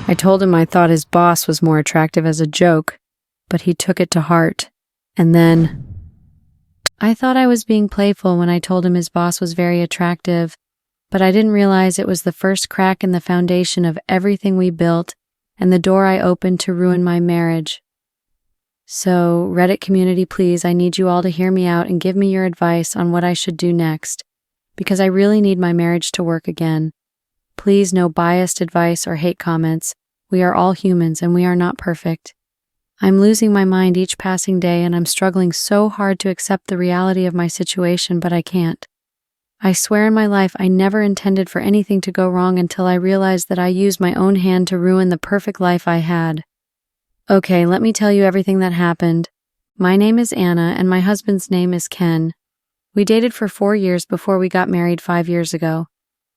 I told him I thought his boss was more attractive as a joke, but he took it to heart. And then I thought I was being playful when I told him his boss was very attractive, but I didn't realize it was the first crack in the foundation of everything we built and the door I opened to ruin my marriage. So, Reddit community, please, I need you all to hear me out and give me your advice on what I should do next, because I really need my marriage to work again. Please, no biased advice or hate comments. We are all humans and we are not perfect. I'm losing my mind each passing day and I'm struggling so hard to accept the reality of my situation, but I can't. I swear in my life I never intended for anything to go wrong until I realized that I used my own hand to ruin the perfect life I had. Okay, let me tell you everything that happened. My name is Anna and my husband's name is Ken. We dated for 4 years before we got married 5 years ago.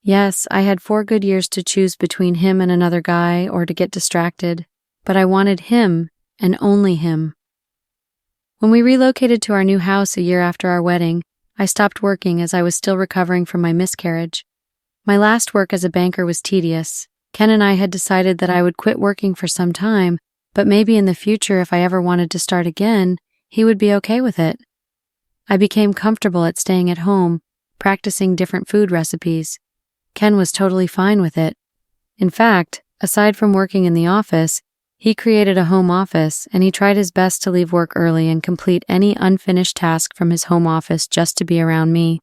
Yes, I had 4 good years to choose between him and another guy or to get distracted, but I wanted him and only him. When we relocated to our new house a year after our wedding, I stopped working as I was still recovering from my miscarriage. My last work as a banker was tedious. Ken and I had decided that I would quit working for some time, but maybe in the future if I ever wanted to start again, he would be okay with it. I became comfortable at staying at home, practicing different food recipes. Ken was totally fine with it. In fact, aside from working in the office, he created a home office and he tried his best to leave work early and complete any unfinished task from his home office just to be around me.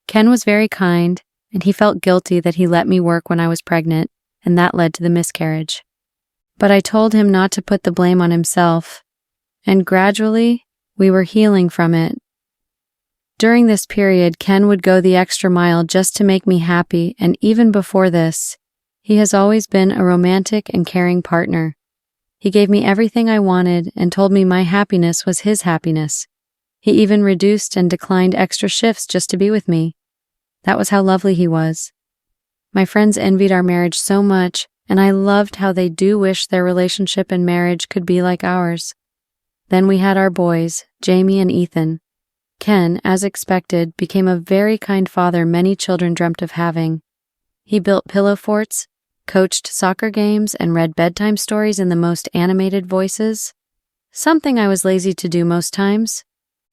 Ken was very kind, and he felt guilty that he let me work when I was pregnant, and that led to the miscarriage. But I told him not to put the blame on himself, and gradually, we were healing from it. During this period, Ken would go the extra mile just to make me happy, and even before this, he has always been a romantic and caring partner. He gave me everything I wanted and told me my happiness was his happiness. He even reduced and declined extra shifts just to be with me. That was how lovely he was. My friends envied our marriage so much, and I loved how they do wish their relationship and marriage could be like ours. Then we had our boys, Jamie and Ethan. Ken, as expected, became a very kind father many children dreamt of having. He built pillow forts, coached soccer games, and read bedtime stories in the most animated voices, something I was lazy to do most times.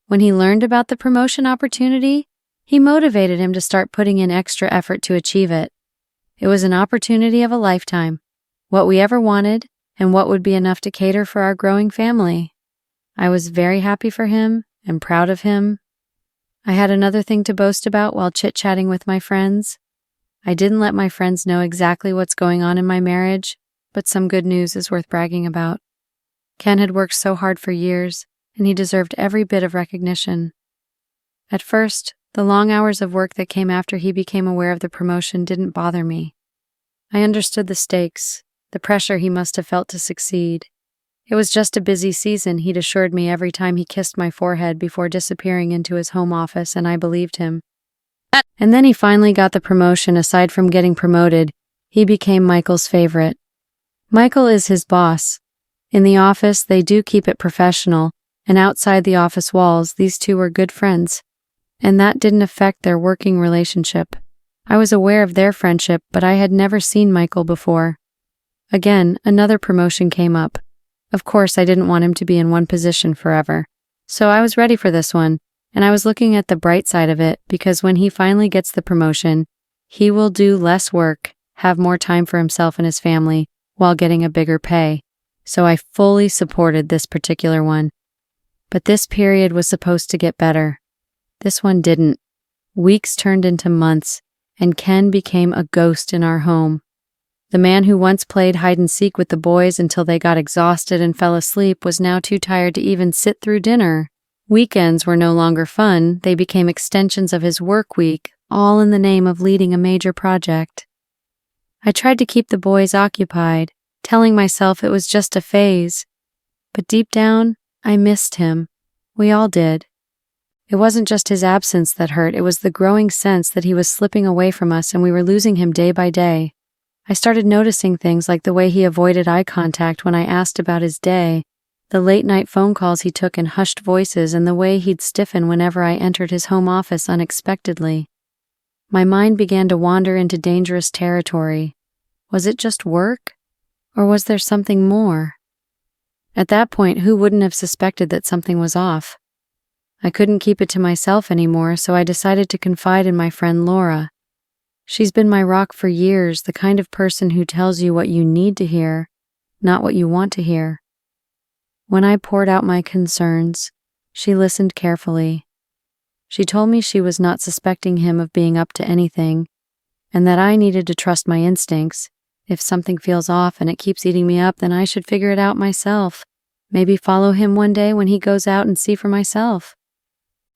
When he learned about the promotion opportunity, he motivated him to start putting in extra effort to achieve it. It was an opportunity of a lifetime, what we ever wanted, and what would be enough to cater for our growing family. I was very happy for him and proud of him. I had another thing to boast about while chit-chatting with my friends. I didn't let my friends know exactly what's going on in my marriage, but some good news is worth bragging about. Ken had worked so hard for years, and he deserved every bit of recognition. At first, the long hours of work that came after he became aware of the promotion didn't bother me. I understood the stakes, the pressure he must have felt to succeed. It was just a busy season, he'd assured me every time he kissed my forehead before disappearing into his home office, and I believed him. And then he finally got the promotion. Aside from getting promoted, he became Michael's favorite. Michael is his boss. In the office, they do keep it professional, and outside the office walls, these two were good friends. And that didn't affect their working relationship. I was aware of their friendship, but I had never seen Michael before. Again, another promotion came up. Of course, I didn't want him to be in one position forever. So I was ready for this one. And I was looking at the bright side of it, because when he finally gets the promotion, he will do less work, have more time for himself and his family, while getting a bigger pay. So I fully supported this particular one. But this period was supposed to get better. This one didn't. Weeks turned into months, and Ken became a ghost in our home. The man who once played hide-and-seek with the boys until they got exhausted and fell asleep was now too tired to even sit through dinner. Weekends were no longer fun, they became extensions of his work week, all in the name of leading a major project. I tried to keep the boys occupied, telling myself it was just a phase. But deep down, I missed him. We all did. It wasn't just his absence that hurt, it was the growing sense that he was slipping away from us and we were losing him day by day. I started noticing things like the way he avoided eye contact when I asked about his day, the late-night phone calls he took in hushed voices, and the way he'd stiffen whenever I entered his home office unexpectedly. My mind began to wander into dangerous territory. Was it just work? Or was there something more? At that point, who wouldn't have suspected that something was off? I couldn't keep it to myself anymore, so I decided to confide in my friend Laura. She's been my rock for years, the kind of person who tells you what you need to hear, not what you want to hear. When I poured out my concerns, she listened carefully. She told me she was not suspecting him of being up to anything, and that I needed to trust my instincts. If something feels off and it keeps eating me up, then I should figure it out myself. Maybe follow him one day when he goes out and see for myself.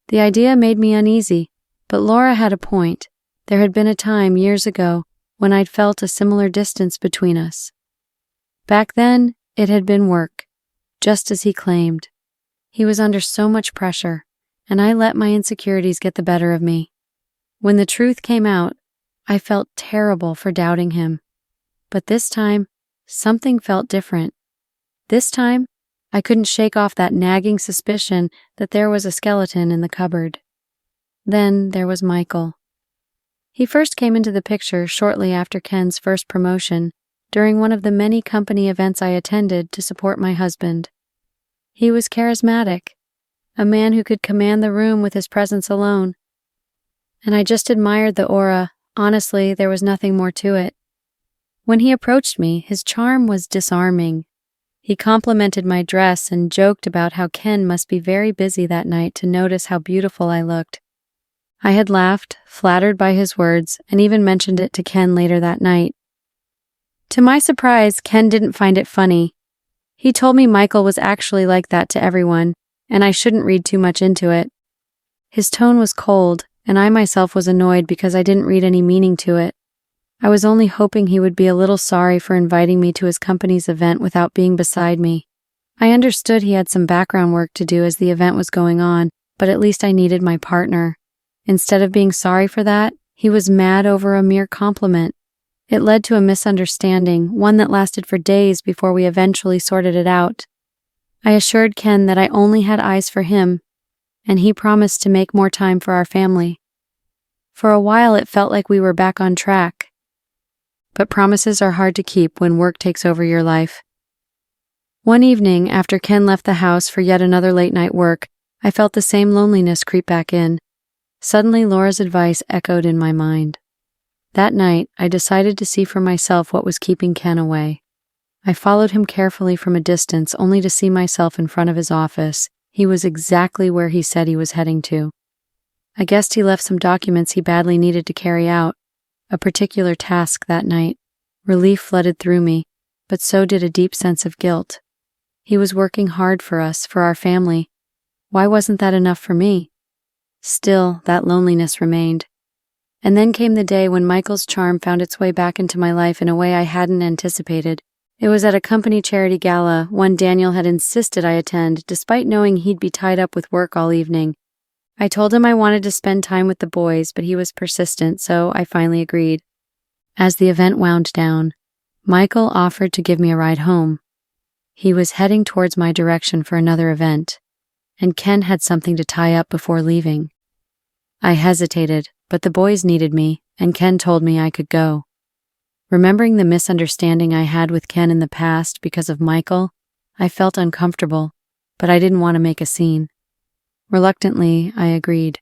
The idea made me uneasy, but Laura had a point. There had been a time years ago when I'd felt a similar distance between us. Back then, it had been work, just as he claimed. He was under so much pressure, and I let my insecurities get the better of me. When the truth came out, I felt terrible for doubting him. But this time, something felt different. This time, I couldn't shake off that nagging suspicion that there was a skeleton in the cupboard. Then there was Michael. He first came into the picture shortly after Ken's first promotion, during one of the many company events I attended to support my husband. He was charismatic, a man who could command the room with his presence alone. And I just admired the aura. Honestly, there was nothing more to it. When he approached me, his charm was disarming. He complimented my dress and joked about how Ken must be very busy that night to notice how beautiful I looked. I had laughed, flattered by his words, and even mentioned it to Ken later that night. To my surprise, Ken didn't find it funny. He told me Michael was actually like that to everyone, and I shouldn't read too much into it. His tone was cold, and I myself was annoyed because I didn't read any meaning to it. I was only hoping he would be a little sorry for inviting me to his company's event without being beside me. I understood he had some background work to do as the event was going on, but at least I needed my partner. Instead of being sorry for that, he was mad over a mere compliment. It led to a misunderstanding, one that lasted for days before we eventually sorted it out. I assured Ken that I only had eyes for him, and he promised to make more time for our family. For a while it felt like we were back on track. But promises are hard to keep when work takes over your life. One evening, after Ken left the house for yet another late-night work, I felt the same loneliness creep back in. Suddenly, Laura's advice echoed in my mind. That night, I decided to see for myself what was keeping Ken away. I followed him carefully from a distance, only to see myself in front of his office. He was exactly where he said he was heading to. I guessed he left some documents he badly needed to carry out. A particular task that night. Relief flooded through me, but so did a deep sense of guilt. He was working hard for us, for our family. Why wasn't that enough for me? Still, that loneliness remained. And then came the day when Michael's charm found its way back into my life in a way I hadn't anticipated. It was at a company charity gala, one Daniel had insisted I attend, despite knowing he'd be tied up with work all evening. I told him I wanted to spend time with the boys, but he was persistent, so I finally agreed. As the event wound down, Michael offered to give me a ride home. He was heading towards my direction for another event, and Ken had something to tie up before leaving. I hesitated, but the boys needed me, and Ken told me I could go. Remembering the misunderstanding I had with Ken in the past because of Michael, I felt uncomfortable, but I didn't want to make a scene. Reluctantly, I agreed.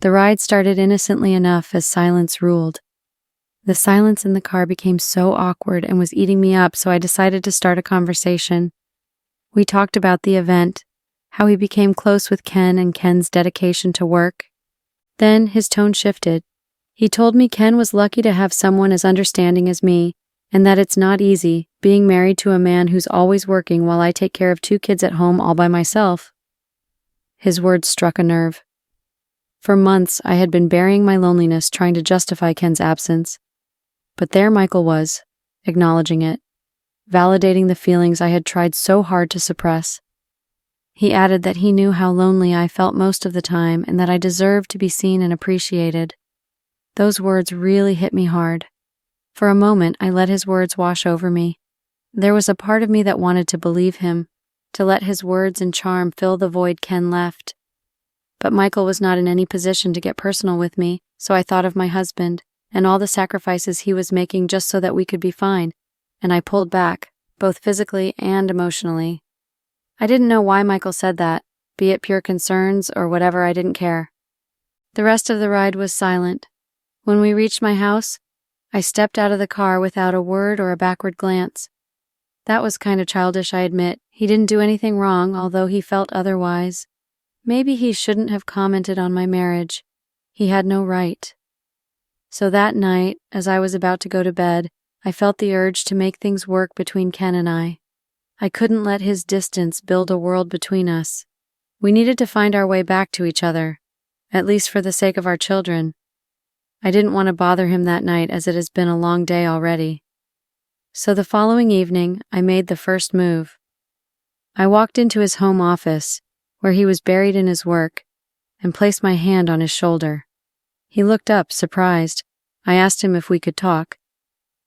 The ride started innocently enough as silence ruled. The silence in the car became so awkward and was eating me up, so I decided to start a conversation. We talked about the event, how he became close with Ken and Ken's dedication to work. Then his tone shifted. He told me Ken was lucky to have someone as understanding as me, and that it's not easy being married to a man who's always working while I take care of 2 kids at home all by myself. His words struck a nerve. For months, I had been burying my loneliness trying to justify Ken's absence. But there Michael was, acknowledging it, validating the feelings I had tried so hard to suppress. He added that he knew how lonely I felt most of the time and that I deserved to be seen and appreciated. Those words really hit me hard. For a moment, I let his words wash over me. There was a part of me that wanted to believe him, to let his words and charm fill the void Ken left. But Michael was not in any position to get personal with me, so I thought of my husband and all the sacrifices he was making just so that we could be fine, and I pulled back, both physically and emotionally. I didn't know why Michael said that, be it pure concerns or whatever, I didn't care. The rest of the ride was silent. When we reached my house, I stepped out of the car without a word or a backward glance. That was kind of childish, I admit. He didn't do anything wrong, although he felt otherwise. Maybe he shouldn't have commented on my marriage. He had no right. So that night, as I was about to go to bed, I felt the urge to make things work between Ken and I. I couldn't let his distance build a world between us. We needed to find our way back to each other, at least for the sake of our children. I didn't want to bother him that night, as it has been a long day already. So the following evening, I made the first move. I walked into his home office, where he was buried in his work, and placed my hand on his shoulder. He looked up, surprised. I asked him if we could talk.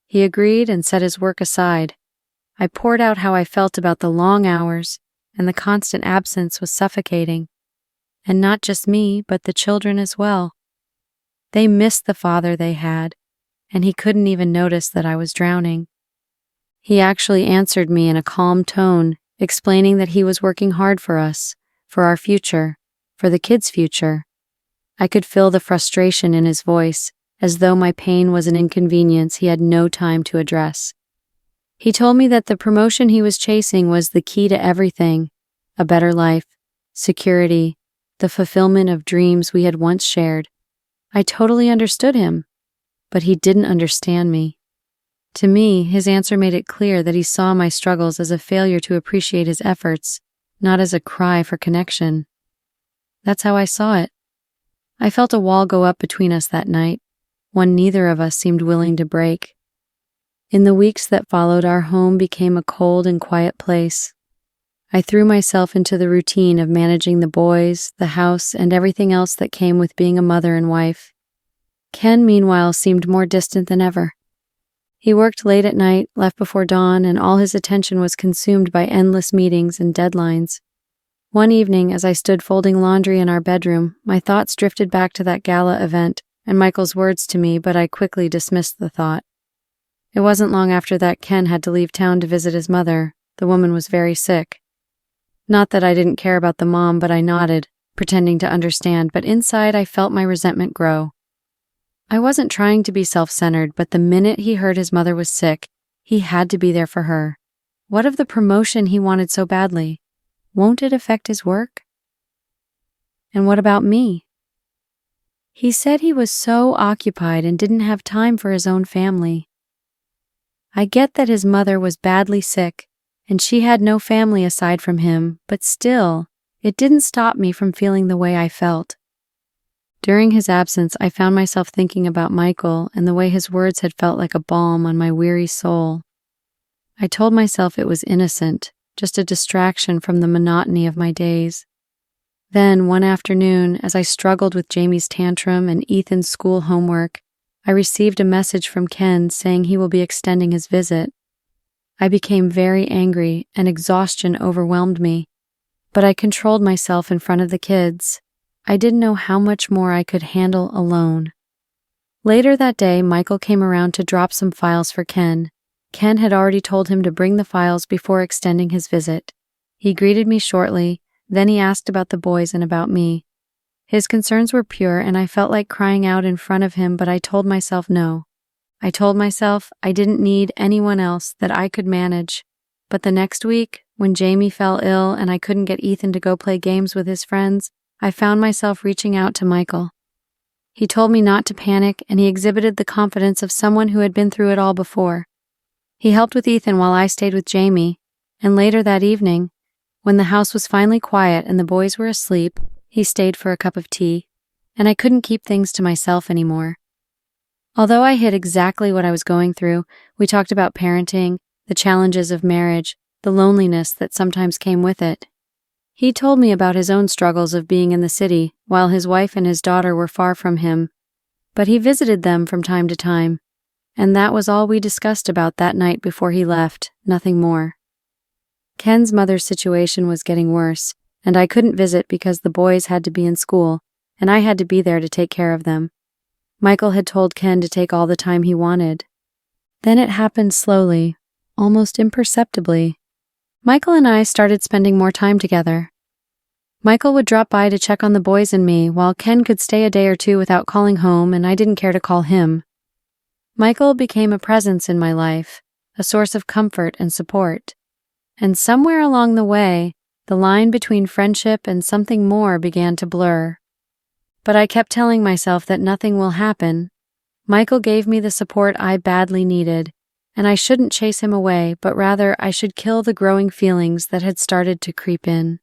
He agreed and set his work aside. I poured out how I felt about the long hours, and the constant absence was suffocating. And not just me, but the children as well. They missed the father they had, and he couldn't even notice that I was drowning. He actually answered me in a calm tone, explaining that he was working hard for us, for our future, for the kids' future. I could feel the frustration in his voice, as though my pain was an inconvenience he had no time to address. He told me that the promotion he was chasing was the key to everything: a better life, security, the fulfillment of dreams we had once shared. I totally understood him, but he didn't understand me. To me, his answer made it clear that he saw my struggles as a failure to appreciate his efforts, not as a cry for connection. That's how I saw it. I felt a wall go up between us that night, one neither of us seemed willing to break. In the weeks that followed, our home became a cold and quiet place. I threw myself into the routine of managing the boys, the house, and everything else that came with being a mother and wife. Ken, meanwhile, seemed more distant than ever. He worked late at night, left before dawn, and all his attention was consumed by endless meetings and deadlines. One evening, as I stood folding laundry in our bedroom, my thoughts drifted back to that gala event and Michael's words to me, but I quickly dismissed the thought. It wasn't long after that Ken had to leave town to visit his mother. The woman was very sick. Not that I didn't care about the mom, but I nodded, pretending to understand, but inside I felt my resentment grow. I wasn't trying to be self-centered, but the minute he heard his mother was sick, he had to be there for her. What of the promotion he wanted so badly? Won't it affect his work? And what about me? He said he was so occupied and didn't have time for his own family. I get that his mother was badly sick, and she had no family aside from him, but still, it didn't stop me from feeling the way I felt. During his absence, I found myself thinking about Michael and the way his words had felt like a balm on my weary soul. I told myself it was innocent, just a distraction from the monotony of my days. Then, one afternoon, as I struggled with Jamie's tantrum and Ethan's school homework, I received a message from Ken saying he will be extending his visit. I became very angry and exhaustion overwhelmed me, but I controlled myself in front of the kids. I didn't know how much more I could handle alone. Later that day, Michael came around to drop some files for Ken. Ken had already told him to bring the files before extending his visit. He greeted me shortly, then he asked about the boys and about me. His concerns were pure, and I felt like crying out in front of him, but I told myself no. I told myself I didn't need anyone else, that I could manage. But the next week, when Jamie fell ill and I couldn't get Ethan to go play games with his friends, I found myself reaching out to Michael. He told me not to panic, and he exhibited the confidence of someone who had been through it all before. He helped with Ethan while I stayed with Jamie, and later that evening, when the house was finally quiet and the boys were asleep, he stayed for a cup of tea, and I couldn't keep things to myself anymore. Although I hid exactly what I was going through, we talked about parenting, the challenges of marriage, the loneliness that sometimes came with it. He told me about his own struggles of being in the city, while his wife and his daughter were far from him, but he visited them from time to time, and that was all we discussed about that night before he left, nothing more. Ken's mother's situation was getting worse, and I couldn't visit because the boys had to be in school, and I had to be there to take care of them. Michael had told Ken to take all the time he wanted. Then it happened slowly. almost imperceptibly. Michael and I started spending more time together. Michael would drop by to check on the boys and me, while Ken could stay a day or two without calling home, and I didn't care to call him. Michael became a presence in my life, a source of comfort and support. And somewhere along the way, the line between friendship and something more began to blur. But I kept telling myself that nothing will happen. Michael gave me the support I badly needed, and I shouldn't chase him away, but rather I should kill the growing feelings that had started to creep in.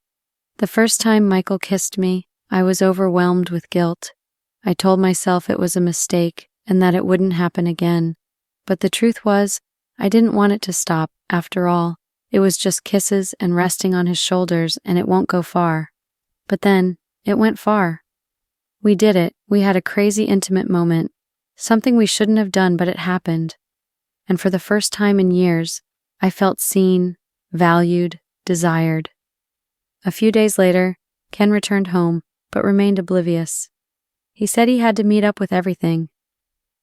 The first time Michael kissed me, I was overwhelmed with guilt. I told myself it was a mistake and that it wouldn't happen again. But the truth was, I didn't want it to stop. After all, it was just kisses and resting on his shoulders, and it won't go far. But then, it went far. We did it. We had a crazy intimate moment. Something we shouldn't have done, but it happened. And for the first time in years, I felt seen, valued, desired. A few days later, Ken returned home, but remained oblivious. He said he had to meet up with everything,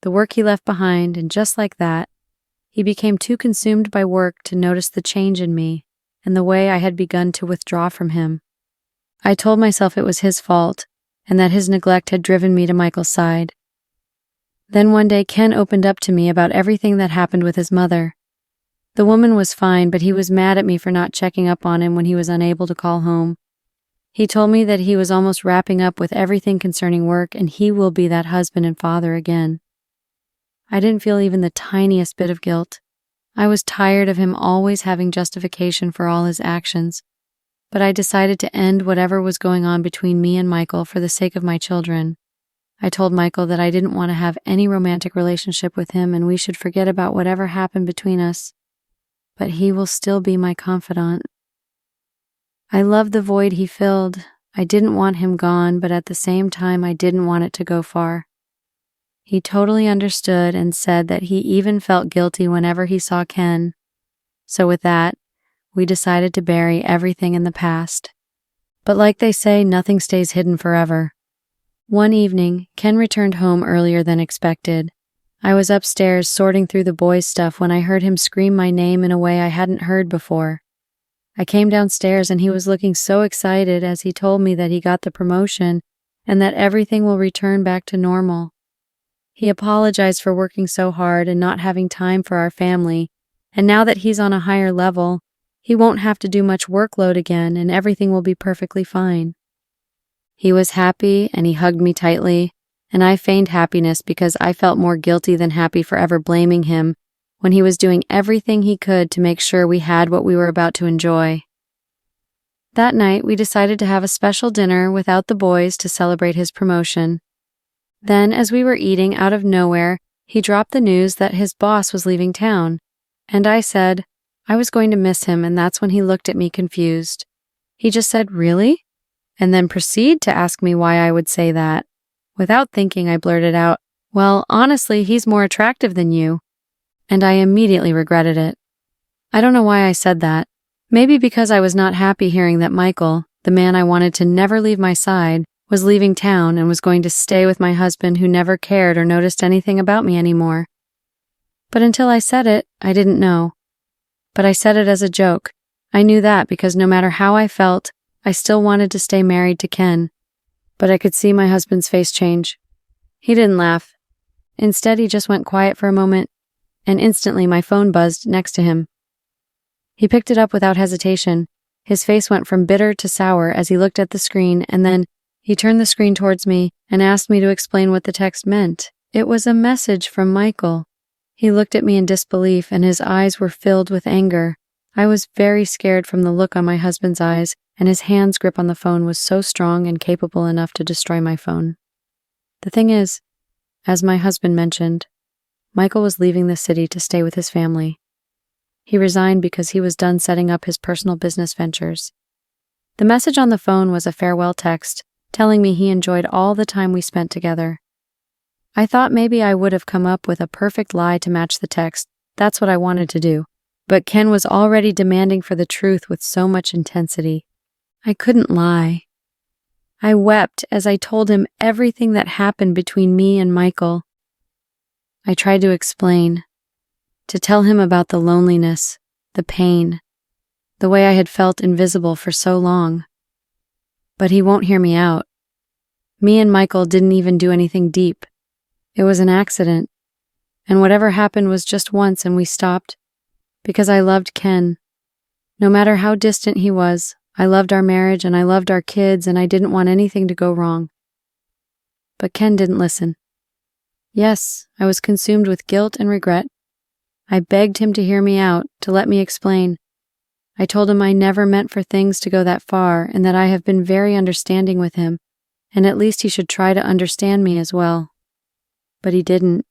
the work he left behind, and just like that, he became too consumed by work to notice the change in me and the way I had begun to withdraw from him. I told myself it was his fault and that his neglect had driven me to Michael's side. Then one day Ken opened up to me about everything that happened with his mother. The woman was fine, but he was mad at me for not checking up on him when he was unable to call home. He told me that he was almost wrapping up with everything concerning work and he will be that husband and father again. I didn't feel even the tiniest bit of guilt. I was tired of him always having justification for all his actions, but I decided to end whatever was going on between me and Michael for the sake of my children. I told Michael that I didn't want to have any romantic relationship with him and we should forget about whatever happened between us. But he will still be my confidant. I loved the void he filled. I didn't want him gone, but at the same time I didn't want it to go far. He totally understood and said that he even felt guilty whenever he saw Ken. So with that, we decided to bury everything in the past. But like they say, nothing stays hidden forever. One evening, Ken returned home earlier than expected. I was upstairs sorting through the boys' stuff when I heard him scream my name in a way I hadn't heard before. I came downstairs and he was looking so excited as he told me that he got the promotion and that everything will return back to normal. He apologized for working so hard and not having time for our family, and now that he's on a higher level, he won't have to do much workload again and everything will be perfectly fine. He was happy and he hugged me tightly, and I feigned happiness because I felt more guilty than happy for ever blaming him when he was doing everything he could to make sure we had what we were about to enjoy. That night, we decided to have a special dinner without the boys to celebrate his promotion. Then, as we were eating, out of nowhere, he dropped the news that his boss was leaving town, and I said I was going to miss him, and that's when he looked at me confused. He just said, "Really?" and then proceeded to ask me why I would say that. Without thinking, I blurted out, "Well, honestly, he's more attractive than you," and I immediately regretted it. I don't know why I said that. Maybe because I was not happy hearing that Michael, the man I wanted to never leave my side, was leaving town and was going to stay with my husband who never cared or noticed anything about me anymore. But until I said it, I didn't know. But I said it as a joke. I knew that because no matter how I felt, I still wanted to stay married to Ken. But I could see my husband's face change. He didn't laugh. Instead, he just went quiet for a moment, and instantly my phone buzzed next to him. He picked it up without hesitation. His face went from bitter to sour as he looked at the screen, and then he turned the screen towards me and asked me to explain what the text meant. It was a message from Michael. He looked at me in disbelief, and his eyes were filled with anger. I was very scared from the look on my husband's eyes, and his hand's grip on the phone was so strong and capable enough to destroy my phone. The thing is, as my husband mentioned, Michael was leaving the city to stay with his family. He resigned because he was done setting up his personal business ventures. The message on the phone was a farewell text, telling me he enjoyed all the time we spent together. I thought maybe I would have come up with a perfect lie to match the text. That's what I wanted to do. But Ken was already demanding for the truth with so much intensity. I couldn't lie. I wept as I told him everything that happened between me and Michael. I tried to explain, to tell him about the loneliness, the pain, the way I had felt invisible for so long. But he won't hear me out. Me and Michael didn't even do anything deep. It was an accident, and whatever happened was just once and we stopped, because I loved Ken. No matter how distant he was, I loved our marriage and I loved our kids and I didn't want anything to go wrong. But Ken didn't listen. Yes, I was consumed with guilt and regret. I begged him to hear me out, to let me explain. I told him I never meant for things to go that far and that I have been very understanding with him, and at least he should try to understand me as well. But he didn't.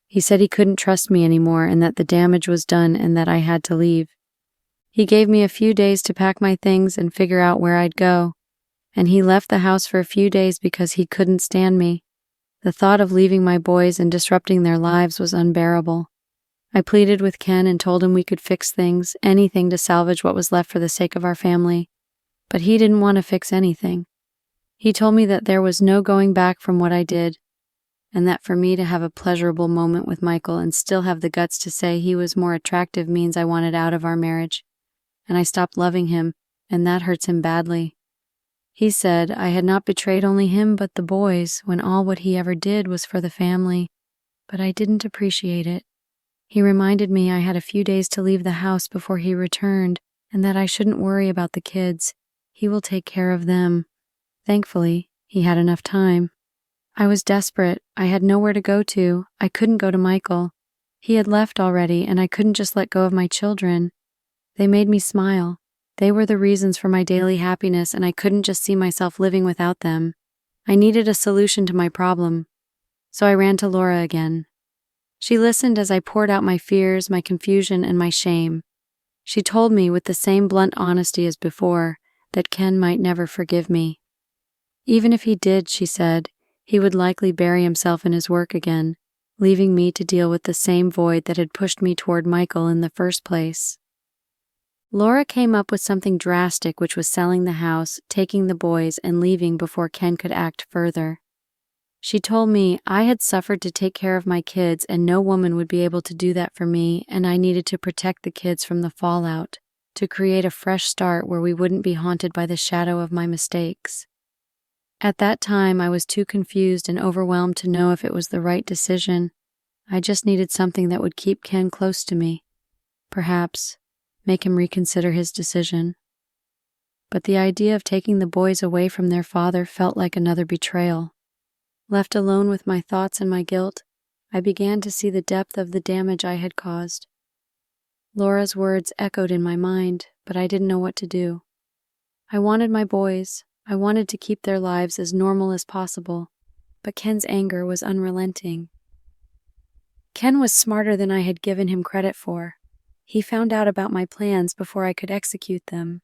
He said he couldn't trust me anymore and that the damage was done and that I had to leave. He gave me a few days to pack my things and figure out where I'd go, and he left the house for a few days because he couldn't stand me. The thought of leaving my boys and disrupting their lives was unbearable. I pleaded with Ken and told him we could fix things, anything to salvage what was left for the sake of our family. But he didn't want to fix anything. He told me that there was no going back from what I did, and that for me to have a pleasurable moment with Michael and still have the guts to say he was more attractive means I wanted out of our marriage, and I stopped loving him, and that hurts him badly. He said I had not betrayed only him but the boys when all what he ever did was for the family, but I didn't appreciate it. He reminded me I had a few days to leave the house before he returned and that I shouldn't worry about the kids. He will take care of them. Thankfully, he had enough time. I was desperate. I had nowhere to go to. I couldn't go to Michael. He had left already, and I couldn't just let go of my children. They made me smile. They were the reasons for my daily happiness, and I couldn't just see myself living without them. I needed a solution to my problem. So I ran to Laura again. She listened as I poured out my fears, my confusion, and my shame. She told me with the same blunt honesty as before that Ken might never forgive me. Even if he did, she said, he would likely bury himself in his work again, leaving me to deal with the same void that had pushed me toward Michael in the first place. Laura came up with something drastic, which was selling the house, taking the boys, and leaving before Ken could act further. She told me I had suffered to take care of my kids and no woman would be able to do that for me, and I needed to protect the kids from the fallout, to create a fresh start where we wouldn't be haunted by the shadow of my mistakes. At that time, I was too confused and overwhelmed to know if it was the right decision. I just needed something that would keep Ken close to me. Perhaps make him reconsider his decision. But the idea of taking the boys away from their father felt like another betrayal. Left alone with my thoughts and my guilt, I began to see the depth of the damage I had caused. Laura's words echoed in my mind, but I didn't know what to do. I wanted my boys. I wanted to keep their lives as normal as possible, but Ken's anger was unrelenting. Ken was smarter than I had given him credit for. He found out about my plans before I could execute them.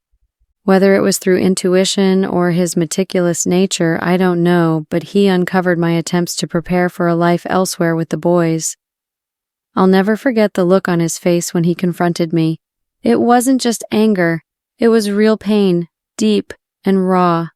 Whether it was through intuition or his meticulous nature, I don't know, but he uncovered my attempts to prepare for a life elsewhere with the boys. I'll never forget the look on his face when he confronted me. It wasn't just anger, it was real pain, deep and raw.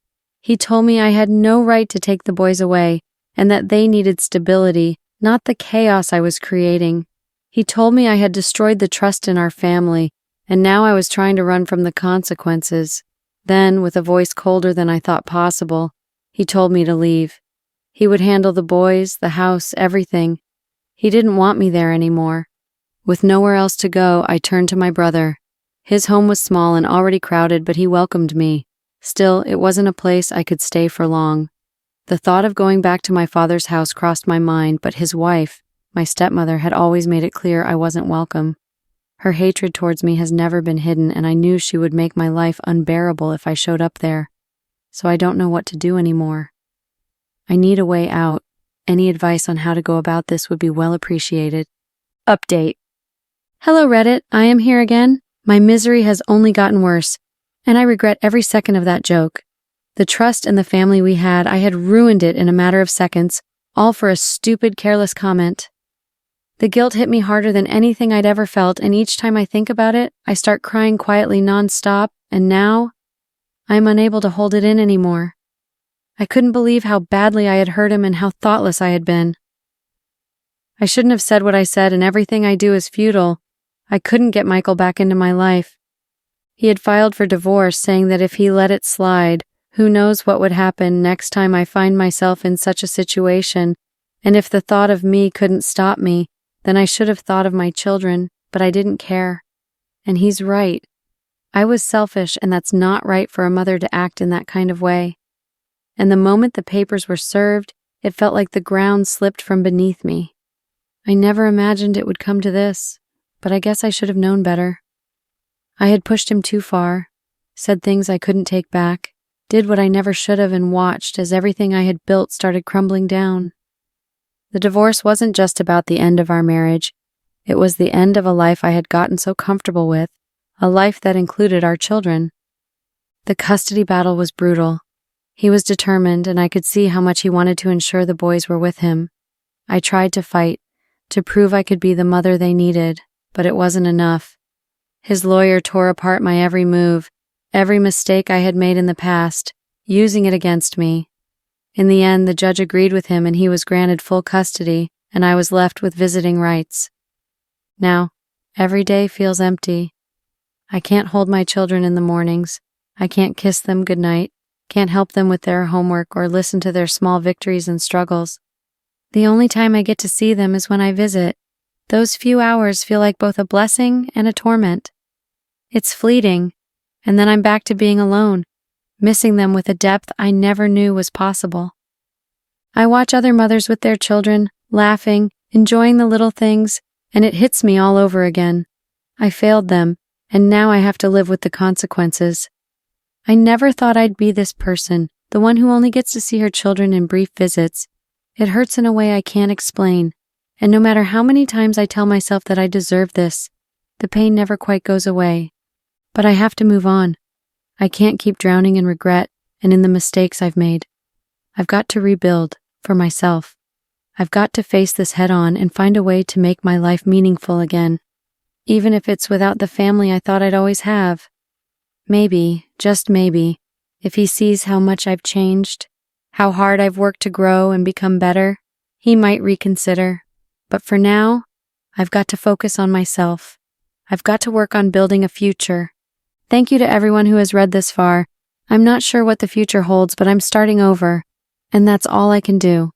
He told me I had no right to take the boys away, and that they needed stability, not the chaos I was creating. He told me I had destroyed the trust in our family, and now I was trying to run from the consequences. Then, with a voice colder than I thought possible, he told me to leave. He would handle the boys, the house, everything. He didn't want me there anymore. With nowhere else to go, I turned to my brother. His home was small and already crowded, but he welcomed me. Still, it wasn't a place I could stay for long. The thought of going back to my father's house crossed my mind, but his wife, my stepmother, had always made it clear I wasn't welcome. Her hatred towards me has never been hidden, and I knew she would make my life unbearable if I showed up there. So I don't know what to do anymore. I need a way out. Any advice on how to go about this would be well appreciated. Update. Hello Reddit, I am here again. My misery has only gotten worse, and I regret every second of that joke. The trust and the family we had, I had ruined it in a matter of seconds, all for a stupid, careless comment. The guilt hit me harder than anything I'd ever felt, and each time I think about it, I start crying quietly non-stop, and now I am unable to hold it in anymore. I couldn't believe how badly I had hurt him and how thoughtless I had been. I shouldn't have said what I said, and everything I do is futile. I couldn't get Michael back into my life. He had filed for divorce, saying that if he let it slide, who knows what would happen next time I find myself in such a situation, and if the thought of me couldn't stop me, then I should have thought of my children, but I didn't care. And he's right. I was selfish, and that's not right for a mother to act in that kind of way. And the moment the papers were served, it felt like the ground slipped from beneath me. I never imagined it would come to this, but I guess I should have known better. I had pushed him too far, said things I couldn't take back, did what I never should have, and watched as everything I had built started crumbling down. The divorce wasn't just about the end of our marriage. It was the end of a life I had gotten so comfortable with, a life that included our children. The custody battle was brutal. He was determined, and I could see how much he wanted to ensure the boys were with him. I tried to fight, to prove I could be the mother they needed, but it wasn't enough. His lawyer tore apart my every move, every mistake I had made in the past, using it against me. In the end, the judge agreed with him, and he was granted full custody, and I was left with visiting rights. Now, every day feels empty. I can't hold my children in the mornings. I can't kiss them goodnight, can't help them with their homework or listen to their small victories and struggles. The only time I get to see them is when I visit. Those few hours feel like both a blessing and a torment. It's fleeting, and then I'm back to being alone, missing them with a depth I never knew was possible. I watch other mothers with their children, laughing, enjoying the little things, and it hits me all over again. I failed them, and now I have to live with the consequences. I never thought I'd be this person, the one who only gets to see her children in brief visits. It hurts in a way I can't explain, and no matter how many times I tell myself that I deserve this, the pain never quite goes away. But I have to move on. I can't keep drowning in regret and in the mistakes I've made. I've got to rebuild, for myself. I've got to face this head on and find a way to make my life meaningful again, even if it's without the family I thought I'd always have. Maybe, just maybe, if he sees how much I've changed, how hard I've worked to grow and become better, he might reconsider. But for now, I've got to focus on myself. I've got to work on building a future. Thank you to everyone who has read this far. I'm not sure what the future holds, but I'm starting over, and that's all I can do.